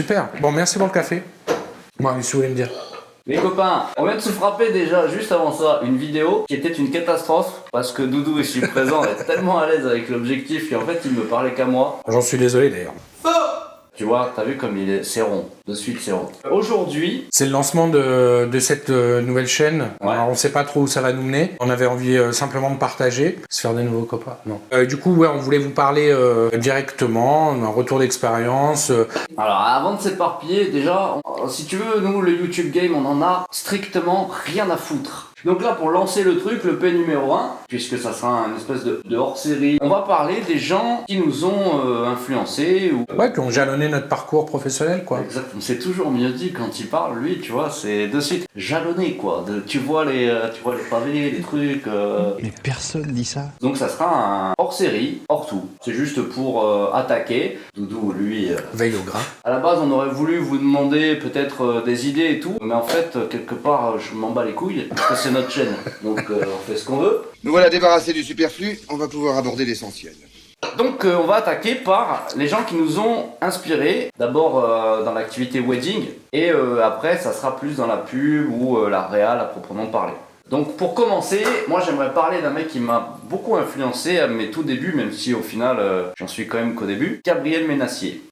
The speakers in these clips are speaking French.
super. Bon, merci pour le café. Moi, qu'est-ce que vous voulez me dire? Les copains, on vient de se frapper déjà, juste avant ça, une vidéo qui était une catastrophe parce que Doudou, ici présent, est tellement à l'aise avec l'objectif qu'en fait il me parlait qu'à moi. J'en suis désolé d'ailleurs. Tu vois, t'as vu comme il est, c'est rond, de suite c'est rond. Aujourd'hui, C'est le lancement de cette nouvelle chaîne. Ouais. Alors, on sait pas trop où ça va nous mener. On avait envie simplement de partager, se faire des nouveaux copains. Non. Du coup, ouais, on voulait vous parler directement, un retour d'expérience. alors avant de s'éparpiller, déjà, si tu veux, nous le YouTube Game, on en a strictement rien à foutre. Donc là, pour lancer le truc, le P numéro 1, puisque ça sera une espèce de hors-série, on va parler des gens qui nous ont influencés ou... Ouais, qui ont jalonné notre parcours professionnel, quoi. Exactement, c'est toujours mieux dit quand il parle, lui, tu vois, c'est de suite jalonné, quoi. Tu vois les pavés, les trucs... Mais personne dit ça. Donc ça sera un hors-série, hors tout. C'est juste pour attaquer. Doudou, lui... Veille au grain. À la base, on aurait voulu vous demander peut-être des idées et tout, mais en fait, quelque part, je m'en bats les couilles, parce que c'est notre chaîne, donc on fait ce qu'on veut. Nous voilà débarrassés du superflu, on va pouvoir aborder l'essentiel. Donc on va attaquer par les gens qui nous ont inspirés, d'abord dans l'activité wedding, et après ça sera plus dans la pub ou la réal à proprement parler. Donc pour commencer, moi j'aimerais parler d'un mec qui m'a beaucoup influencé à mes tout débuts, même si au final j'en suis quand même qu'au début, Gabriel Ménassier.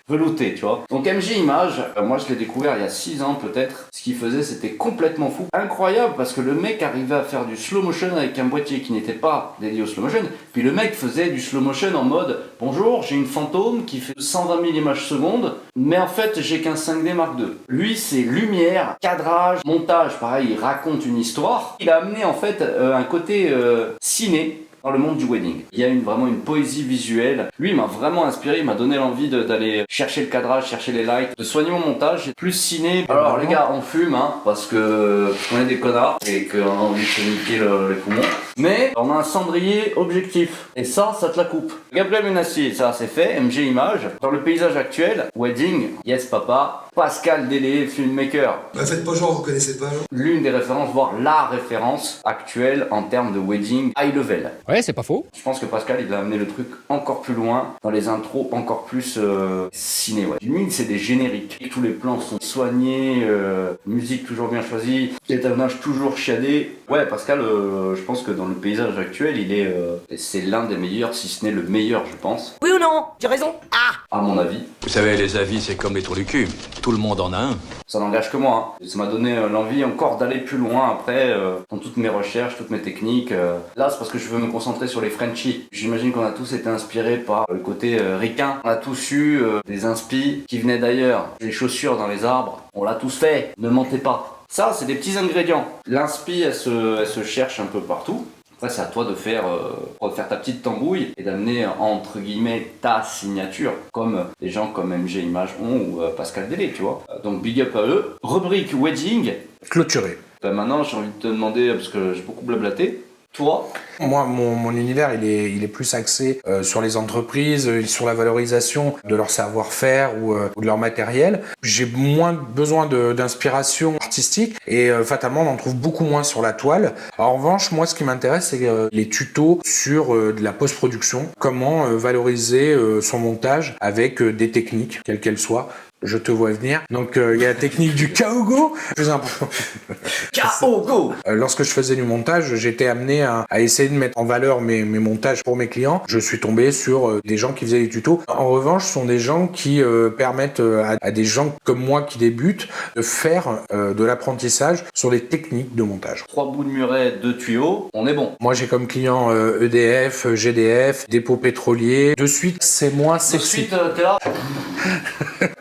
Velouté, tu vois. Donc MJ Images, moi je l'ai découvert il y a 6 ans peut-être. Ce qu'il faisait c'était complètement fou. Incroyable parce que le mec arrivait à faire du slow motion avec un boîtier qui n'était pas dédié au slow motion. Puis le mec faisait du slow motion en mode bonjour, j'ai une fantôme qui fait 120 000 images secondes, mais en fait j'ai qu'un 5D Mark II. Lui c'est lumière, cadrage, montage, pareil, il raconte une histoire. Il a amené en fait un côté ciné dans le monde du wedding. Il y a vraiment une poésie visuelle. Lui, il m'a vraiment inspiré, il m'a donné l'envie d'aller chercher le cadrage, chercher les lights, de soigner mon montage, plus ciné. Alors les gars, on fume, hein, parce qu'on est des connards et qu'on a envie de se niquer les poumons. Mais on a un cendrier objectif. Et ça te la coupe. Gabriel Ménassier, ça c'est fait, MG Images. Dans le paysage actuel, wedding, yes papa, Pascal Délé, filmmaker. Bah faites pas genre, vous connaissez pas. L'une des références, voire la référence actuelle en termes de wedding high level. Ouais, c'est pas faux. Je pense que Pascal, il a amené le truc encore plus loin, dans les intros encore plus ciné, ouais. Limite, c'est des génériques. Et tous les plans sont soignés, musique toujours bien choisie, étalonnage toujours chiadé. Ouais, Pascal, je pense que dans le paysage actuel, c'est l'un des meilleurs, si ce n'est le meilleur, je pense. Oui ou non? J'ai raison? Ah! À mon avis. Vous savez, les avis, c'est comme les trous du cul. Tout le monde en a un. Ça n'engage que moi, hein. Ça m'a donné l'envie encore d'aller plus loin après, dans toutes mes recherches, toutes mes techniques. Là, c'est parce que je veux me concentrer sur les Frenchies. J'imagine qu'on a tous été inspirés par le côté ricain. On a tous eu des inspi qui venaient d'ailleurs. Les chaussures dans les arbres, on l'a tous fait. Ne mentez pas. Ça, c'est des petits ingrédients. L'inspi, elle se cherche un peu partout. Après, c'est à toi de faire ta petite tambouille et d'amener, entre guillemets, ta signature, comme des gens comme MG Images ont ou Pascal Délé, tu vois. Donc, big up à eux. Rubrique wedding. Clôturé. Maintenant, j'ai envie de te demander, parce que j'ai beaucoup blablaté, toi, Moi, mon univers, il est plus axé sur les entreprises, sur la valorisation de leur savoir-faire ou de leur matériel. J'ai moins besoin d'inspiration artistique et fatalement, on en trouve beaucoup moins sur la toile. En revanche, moi, ce qui m'intéresse, c'est les tutos sur de la post-production. Comment valoriser son montage avec des techniques, quelles qu'elles soient. Je te vois venir. Donc, il y a la technique du Kaogo, plus important. Kaogo. Lorsque je faisais du montage, j'étais amené à essayer de mettre en valeur mes montages pour mes clients. Je suis tombé sur des gens qui faisaient des tutos. En revanche, ce sont des gens qui permettent à des gens comme moi qui débutent de faire de l'apprentissage sur les techniques de montage. 3 bouts de muret, 2 tuyaux, on est bon. Moi, j'ai comme client EDF, GDF, dépôt pétrolier. De suite, c'est moins sexy. Ensuite, t'es là.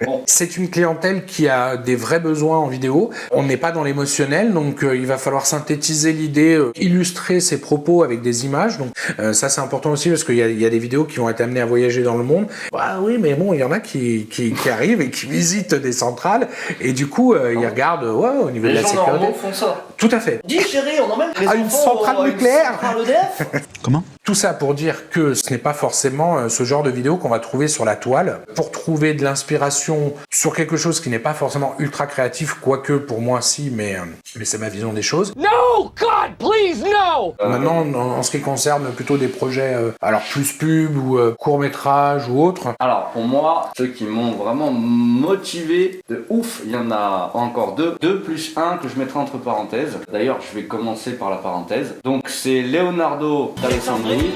Bon. C'est une clientèle qui a des vrais besoins en vidéo. On n'est pas dans l'émotionnel, donc il va falloir synthétiser l'idée, illustrer ses propos avec des images. Donc ça, c'est important aussi parce qu'il y a des vidéos qui vont être amenées à voyager dans le monde. Bah oui, mais bon, il y en a qui arrivent et qui visitent des centrales et du coup, ils regardent au niveau de la sécurité. Les gens normaux font ça. Tout à fait. Dis chérie, on emmène les À une enfants centrale nucléaire. Une centrale EDF. Comment? Tout ça pour dire que ce n'est pas forcément ce genre de vidéo qu'on va trouver sur la toile. Pour trouver de l'inspiration sur quelque chose qui n'est pas forcément ultra créatif, quoique pour moi si, mais c'est ma vision des choses. Non! No, God, please, no! Maintenant, en ce qui concerne plutôt des projets, alors plus pub ou court-métrage ou autre. Alors pour moi, ceux qui m'ont vraiment motivé de ouf, il y en a encore deux plus un que je mettrai entre parenthèses. D'ailleurs, je vais commencer par la parenthèse. Donc c'est Leonardo d'Alessandri.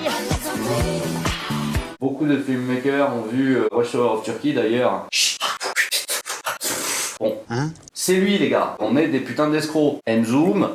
Beaucoup de filmmakers ont vu Rush Hour of Turkey d'ailleurs. Bon, c'est lui les gars. On est des putains d'escrocs. M-zoom,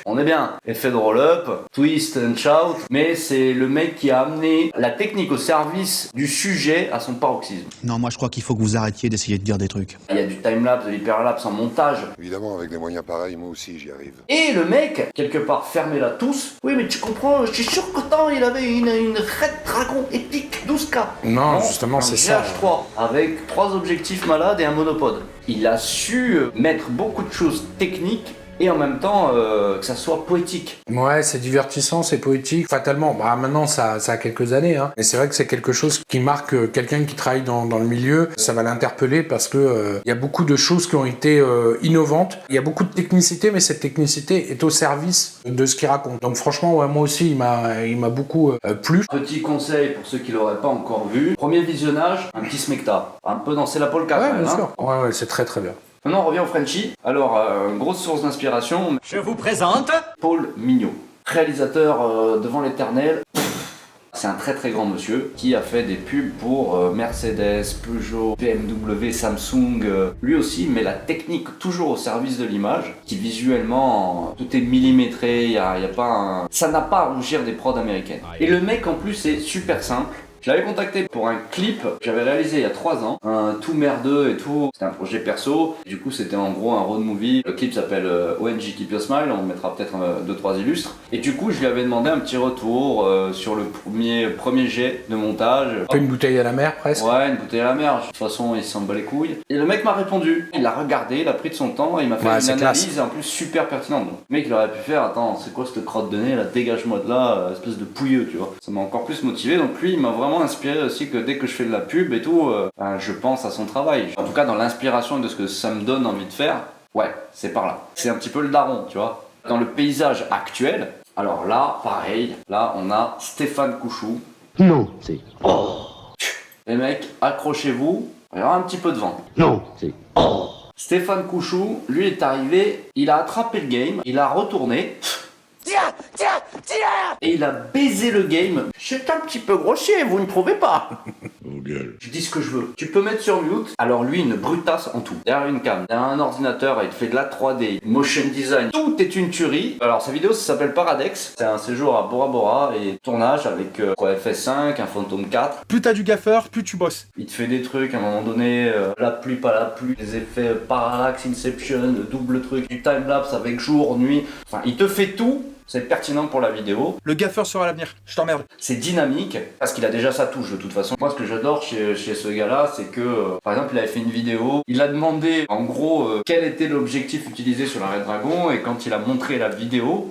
on est bien. Effet de roll-up, twist and shout. Mais c'est le mec qui a amené la technique au service du sujet à son paroxysme. Non, moi je crois qu'il faut que vous arrêtiez d'essayer de dire des trucs. Il y a du timelapse, de l'hyperlapse en montage. Évidemment, avec des moyens pareils, moi aussi j'y arrive. Et le mec, quelque part, fermez-la tous. Oui, mais tu comprends, je suis sûr qu'autant il avait une Red Dragon épique 12K. Non, justement, c'est ça. GH3, avec 3 objectifs malades et un monopode. Il a su mettre beaucoup de choses techniques et en même temps que ça soit poétique. Ouais, c'est divertissant, c'est poétique. Fatalement, maintenant ça a quelques années, hein. Mais c'est vrai que c'est quelque chose qui marque quelqu'un qui travaille dans le milieu. Ça va l'interpeller parce que il y a beaucoup de choses qui ont été innovantes. Il y a beaucoup de technicité, mais cette technicité est au service de ce qu'il raconte. Donc franchement, ouais, moi aussi, il m'a beaucoup plu. Petit conseil pour ceux qui l'auraient pas encore vu. Premier visionnage, un petit smecta. Un peu danser la polka. Ouais, quand même, bien hein. sûr. Ouais, c'est très très bien. Maintenant, on revient au Frenchie. Alors, grosse source d'inspiration. Je vous présente... Paul Mignot, réalisateur devant l'éternel. C'est un très très grand monsieur qui a fait des pubs pour Mercedes, Peugeot, BMW, Samsung. Lui aussi met la technique toujours au service de l'image, qui visuellement tout est millimétré, y a pas ça n'a pas à rougir des prods américaines. Et le mec en plus est super simple. Je l'avais contacté pour un clip que j'avais réalisé il y a 3 ans, un tout merdeux et tout, c'était un projet perso, du coup c'était en gros un road movie, le clip s'appelle ONG Keep Your Smile, on mettra peut-être 2-3 illustres, et du coup je lui avais demandé un petit retour sur le premier jet de montage. Un peu une bouteille à la mer presque. Ouais, une bouteille à la mer, de toute façon il s'en bat les couilles. Et le mec m'a répondu, il l'a regardé, il a pris de son temps, et il m'a fait une analyse en plus super pertinente. Donc, le mec il aurait pu faire, attends, c'est quoi cette crotte de nez là, dégage-moi de là, espèce de pouilleux, tu vois. Ça m'a encore plus motivé, donc lui il m'a vraiment inspiré aussi que dès que je fais de la pub et tout, je pense à son travail. En tout cas dans l'inspiration de ce que ça me donne envie de faire, ouais, c'est par là. C'est un petit peu le daron, tu vois. Dans le paysage actuel, alors là, pareil, là on a Stéphane Couchou. Non, c'est... Les mecs, accrochez-vous, il y aura un petit peu de vent. Non, c'est... Stéphane Couchou, lui est arrivé, il a attrapé le game, il a retourné... Et il a baisé le game. C'est un petit peu grossier, vous ne trouvez pas? Je dis ce que je veux. Tu peux mettre sur mute. Alors lui, une brutasse en tout. Derrière une cam, derrière un ordinateur, il te fait de la 3D, motion design. Tout est une tuerie. Alors sa vidéo, ça s'appelle Paradex. C'est un séjour à Bora Bora et tournage avec FS5, un Phantom 4. Plus t'as du gaffeur, plus tu bosses. Il te fait des trucs à un moment donné, la pluie, pas la pluie, des effets parallaxe, inception, double truc, du timelapse avec jour, nuit. Enfin, il te fait tout. C'est pertinent pour la vidéo. Le gaffeur sera l'avenir, je t'emmerde. C'est dynamique, parce qu'il a déjà sa touche de toute façon. Moi, ce que j'adore chez ce gars-là, c'est que, par exemple, il avait fait une vidéo, il a demandé, en gros, quel était l'objectif utilisé sur la Red Dragon, et quand il a montré la vidéo...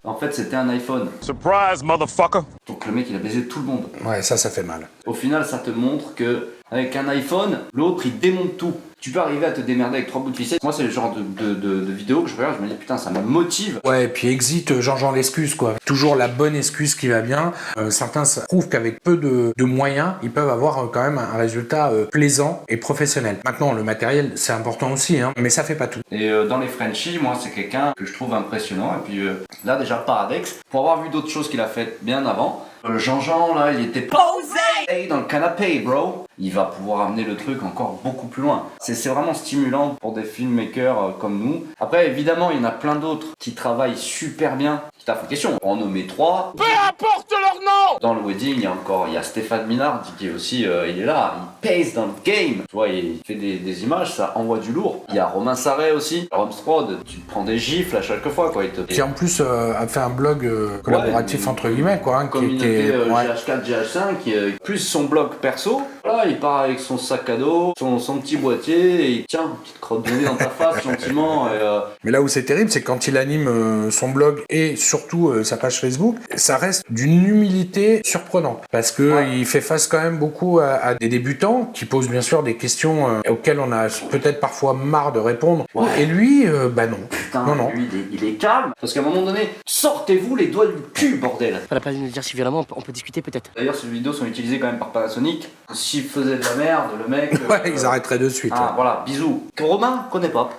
En fait, c'était un iPhone. Surprise, motherfucker! Donc le mec, il a baisé tout le monde. Ouais, ça fait mal. Au final, ça te montre que avec un iPhone, l'autre, il démonte tout. Tu peux arriver à te démerder avec 3 bouts de ficelle. Moi, c'est le genre de vidéo que je regarde, je me dis putain, ça me motive. Ouais, et puis exit Jean-Jean l'excuse, quoi. Toujours la bonne excuse qui va bien. Certains prouvent qu'avec peu de moyens, ils peuvent avoir quand même un résultat plaisant et professionnel. Maintenant, le matériel, c'est important aussi, hein, mais ça fait pas tout. Et dans les Frenchies, moi, c'est quelqu'un que je trouve impressionnant. Et puis là, déjà, Paradex, pour avoir vu d'autres choses qu'il a faites bien avant, Jean-Jean, là, il était posé dans le canapé, bro. Il va pouvoir amener le truc encore beaucoup plus loin. C'est vraiment stimulant pour des filmmakers comme nous. Après, évidemment, il y en a plein d'autres qui travaillent super bien. Qui taffent en question. On en nommer 3. Peu importe leur nom! Dans le wedding, il y a Stéphane Minard qui est aussi, il est là, il pèse dans le game. Tu vois, il fait des images, ça envoie du lourd. Il y a Romain Sarret aussi, Romstrod, tu te prends des gifles à chaque fois, quoi. Qui en plus a fait un blog collaboratif entre guillemets, quoi. Communauté GH4, GH5, plus son blog perso. Là, il part avec son sac à dos, son petit boîtier, et il tient une petite crotte de nez dans ta face, gentiment. Mais là où c'est terrible, c'est quand il anime son blog et surtout sa page Facebook, ça reste d'une humilité surprenante parce que il fait face quand même beaucoup à des débutants qui posent bien sûr des questions auxquelles on a peut-être parfois marre de répondre. Et lui, bah non. Putain, non. lui, il est calme. Parce qu'à un moment donné, sortez-vous les doigts du cul, bordel. Pas la peine de nous dire si violemment, on peut discuter peut-être. D'ailleurs, ces vidéos sont utilisées quand même par Panasonic. S'il faisait de la merde, le mec... Ouais, ils arrêteraient de suite. Ah, voilà, bisous. Romain, connais pas.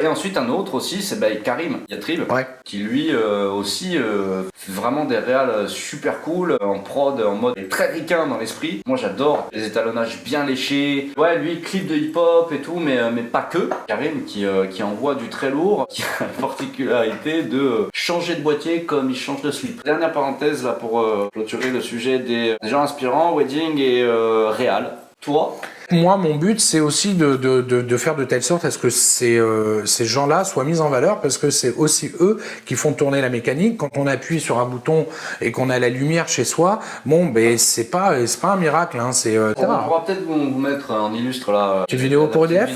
Et ensuite, un autre aussi, c'est Karim Yatrib, qui lui aussi fait vraiment des réals super cool, en prod, en mode très ricain dans l'esprit. Moi, j'adore les étalonnages bien léchés. Ouais, lui, clip de hip-hop et tout, mais pas que. Karim qui envoie du très lourd, qui a la particularité de changer de boîtier comme il change de slip. Dernière parenthèse là pour clôturer le sujet des gens inspirants, wedding et réal. Toi ? Moi, mon but, c'est aussi de faire de telle sorte à ce que ces gens-là soient mis en valeur, parce que c'est aussi eux qui font tourner la mécanique. Quand on appuie sur un bouton et qu'on a la lumière chez soi, bon, ben c'est pas un miracle, hein. On pourra peut-être vous mettre en illustre là. Petite vidéo pour EDF.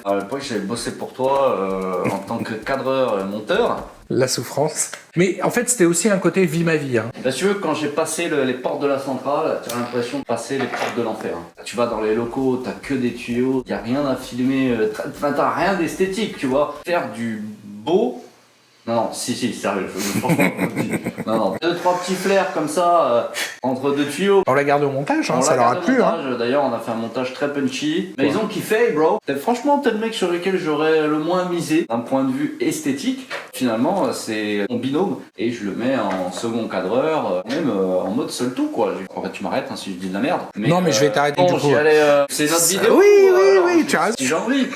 À l'époque, j'avais bossé pour toi en tant que cadreur monteur. La souffrance. Mais en fait, c'était aussi un côté vie ma vie. Hein. Bien sûr, quand j'ai passé les portes de la centrale, tu as l'impression de passer les portes de l'enfer. Tu vas dans les locaux, t'as que des tuyaux, y a rien à filmer, t'as rien d'esthétique, tu vois. Faire du beau. Non, si, sérieux, franchement, non, 2-3 petits flairs comme ça, entre deux tuyaux. On la garde au montage, hein, ça leur a plu. Hein. D'ailleurs, on a fait un montage très punchy. Mais ils ont kiffé, bro. Franchement, t'es le mec sur lequel j'aurais le moins misé d'un point de vue esthétique. Finalement, c'est mon binôme et je le mets en second cadreur, même en mode seul tout, quoi. En fait, tu m'arrêtes hein, si je dis de la merde. Non, mais je vais t'arrêter du coup. C'est notre vidéo. Oui, tu as raison. Si j'ai envie.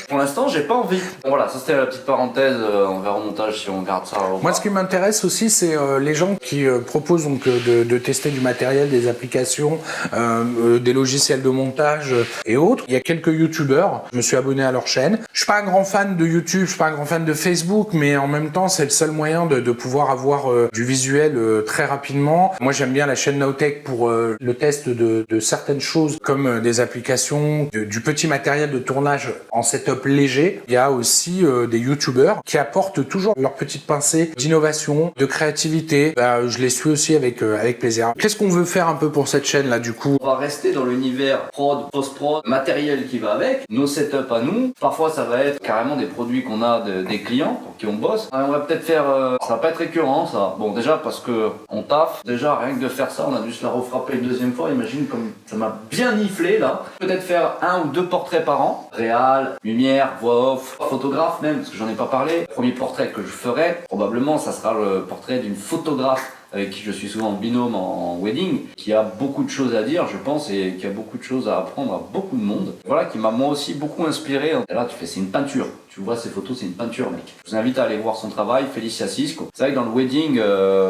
Pour l'instant, j'ai pas envie. Bon, voilà, ça c'était la petite parenthèse. On verra au montage si on garde ça. Moi, ce qui m'intéresse aussi, c'est les gens qui proposent donc de tester du matériel, des applications, des logiciels de montage et autres. Il y a quelques youtubeurs. Je me suis abonné à leur chaîne. Je suis pas un grand fan de YouTube, je suis pas un grand fan de Facebook, mais en même temps, c'est le seul moyen de pouvoir avoir du visuel très rapidement. Moi, j'aime bien la chaîne Nowtech pour le test de certaines choses, comme des applications, du petit matériel de tournage en setup léger. Il y a aussi des youtubeurs qui apportent toujours leur petite pincée d'innovation, de créativité. Je les suis aussi avec plaisir. Qu'est-ce qu'on veut faire un peu pour cette chaîne là du coup? On va rester dans l'univers prod, post-prod, matériel qui va avec, nos setups à nous. Parfois ça va être carrément des produits qu'on a des clients pour qui on bosse. On va peut-être faire, ça va pas être récurrent ça. Bon déjà parce que on taffe, déjà rien que de faire ça, on a dû se la refrapper une deuxième fois, imagine comme ça m'a bien niflé là. Peut-être faire 1 ou 2 portraits par an, réal, lumière, voix off, photographe même, parce que j'en ai pas parlé. Premier portrait que je ferai, probablement ça sera le portrait d'une photographe avec qui je suis souvent en binôme en wedding, qui a beaucoup de choses à dire, je pense, et qui a beaucoup de choses à apprendre à beaucoup de monde. Voilà, qui m'a moi aussi beaucoup inspiré. Et là, c'est une peinture. Tu vois ces photos, c'est une peinture, mec. Je vous invite à aller voir son travail, Félicia Cisco. C'est vrai que dans le wedding,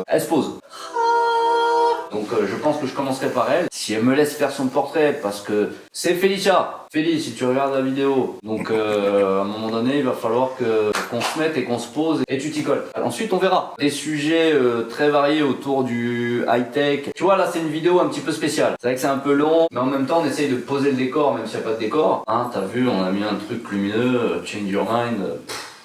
elle se pose. Donc je pense que je commencerai par elle. Si elle me laisse faire son portrait, parce que c'est Félicia. Féli, si tu regardes la vidéo, donc à un moment donné, il va falloir qu'on se mette et qu'on se pose et tu t'y colles. Ensuite, on verra. Des sujets très variés autour du high-tech. Tu vois, là, c'est une vidéo un petit peu spéciale. C'est vrai que c'est un peu long, mais en même temps, on essaye de poser le décor, même s'il n'y a pas de décor. Hein, t'as vu, on a mis un truc lumineux, change your mind.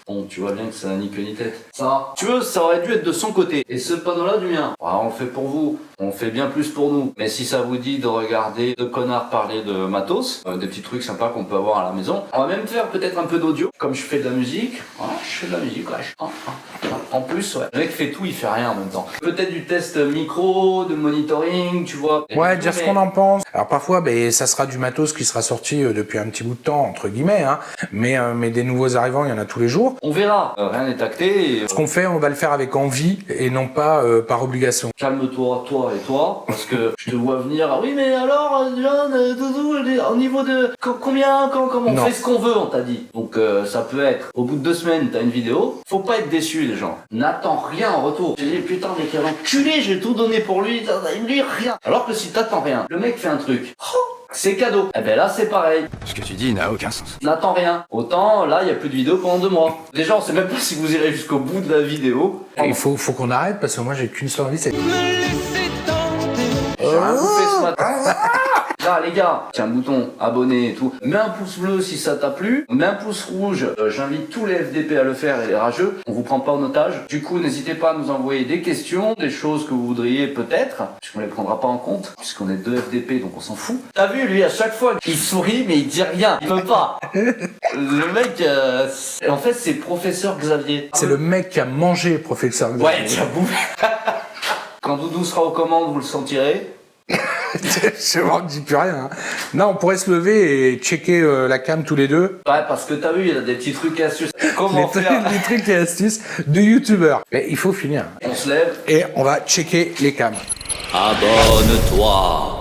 Bon, tu vois bien que ça n'a ni queue ni tête. Ça, tu veux, ça aurait dû être de son côté. Et ce panneau-là du mien. On le fait pour vous. On fait bien plus pour nous. Mais si ça vous dit de regarder deux connards parler de matos, des petits trucs sympas qu'on peut avoir à la maison, on va même faire peut-être un peu d'audio. Comme je fais de la musique. Voilà, je fais de la musique, ouais. En plus, ouais. Le mec fait tout, il fait rien en même temps. Peut-être du test micro, de monitoring, tu vois. Ouais, dire ce qu'on en pense. Alors parfois, ça sera du matos qui sera sorti depuis un petit bout de temps, entre guillemets, hein. Mais des nouveaux arrivants, il y en a tous les jours. On verra. Rien n'est acté. Ce qu'on fait, on va le faire avec envie et non pas par obligation. Calme-toi, toi et toi, parce que je te vois venir. Ah oui, mais alors, John, Doudou, au niveau de combien, comment on fait ce qu'on veut, on t'a dit. Donc ça peut être, au bout de 2 semaines, t'as une vidéo. Faut pas être déçu, les gens. N'attends rien en retour. J'ai dit, putain, mais quel enculé, j'ai tout donné pour lui, lui rien. Alors que si t'attends rien, le mec fait un truc. C'est cadeau. Eh ben là, c'est pareil. Ce que tu dis n'a aucun sens. N'attends rien. Autant, là, il n'y a plus de vidéo pendant 2 mois. Déjà, on sait même pas si vous irez jusqu'au bout de la vidéo. Il faut qu'on arrête parce que moi, j'ai qu'une seule envie, c'est... J'ai rien bouffé ce matin. J'ai là les gars, tiens un bouton abonné et tout, mets un pouce bleu si ça t'a plu, mets un pouce rouge, j'invite tous les FDP à le faire et les rageux, on vous prend pas en otage. Du coup n'hésitez pas à nous envoyer des questions, des choses que vous voudriez peut-être, puisqu'on les prendra pas en compte, puisqu'on est 2 FDP donc on s'en fout. T'as vu lui à chaque fois il sourit mais il dit rien, il peut pas. Le mec, en fait c'est professeur Xavier. C'est le mec qui a mangé professeur Xavier. Ouais, tu as bouffé. Quand Doudou sera aux commandes, vous le sentirez. Je ne dis plus rien. Hein. Non, on pourrait se lever et checker la cam tous les deux. Ouais, parce que t'as vu, il y a des petits trucs et astuces. Comment faire Des trucs et astuces de youtubeurs. Mais il faut finir. On se lève. Et on va checker les cams. Abonne-toi.